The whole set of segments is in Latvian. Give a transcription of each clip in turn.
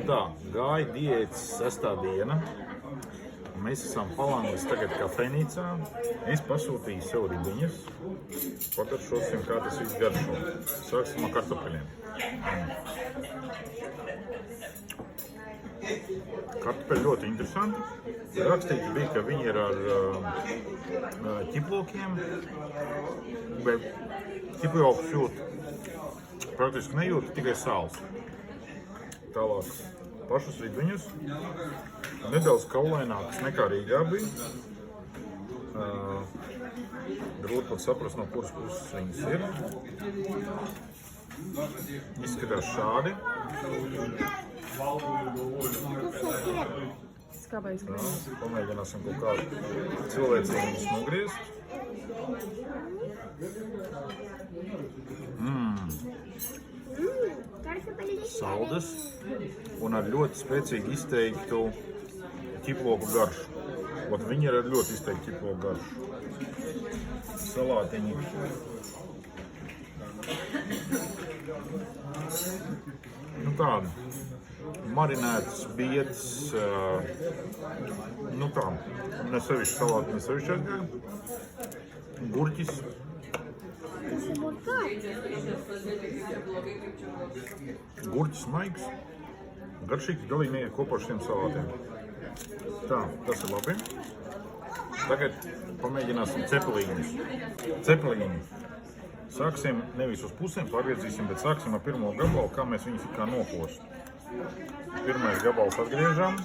Tā, gāja diētas 6. diena. Mēs esam Palanglis tagad kafejnīcā. Es pasūtīju sev ribiņas. Pagaršosim, kā tas viss garšo. Sāksim ar kartupeļiem. Kartupeļi ļoti interesanti. Rakstīts bija, ka viņi ir ar ķiplokiem, bet ķiplokus jūt praktiski nejūt, tikai sāls. Tālāk pašus ribiņus. Nedaudz kaulainākas nekā Rīgā bija. Grūti pat saprast, no kuras puses viņas ir. Izskatās šādi. Skābais klients. Pamēģināsim kaut kādu cilvēcīgus nogriezt. Saldas un ar ļoti spēcīgi izteiktu ķiploku garšu. Ot, viņi ir ar ļoti izteiktu ķiploku garšu. Salātiņi. Nu tādi. Marinētas biedz. Nu tā. Nesevišķi salāti, nesevišķi atgāja. Gurķis. Gurķis maigs. Garšīgs, galīgi neiet kopā ar šiem salātiem. Tā, tas ir labi. Tagad pamēģināsim cepelīņus. Cepelīņus. Sāksim nevis uz pusēm pārvirzīsim, bet sāksim ar pirmo gabalu, kā mēs viņus kā nokost. Pirmais gabals atgriežam.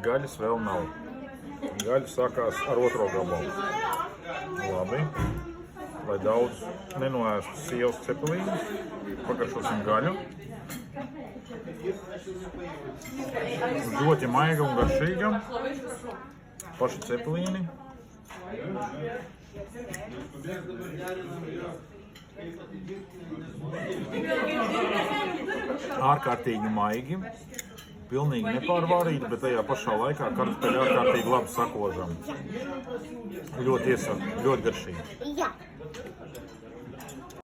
Gaļas vēl nav. Gaļa sākās ar otro gabalu. Labi. Lai daudz nenoēstu sielas cepelīņus, pagaršosim gaļu. Ļoti maiga un garšīga. Paši cepelīni. Ārkārtīgi maigi. Pilnīgi nepārvārīti, bet tajā pašā laikā kartupeļi ārkārtīgi labi sakožam. Ļoti iesaku, ļoti garšīgi.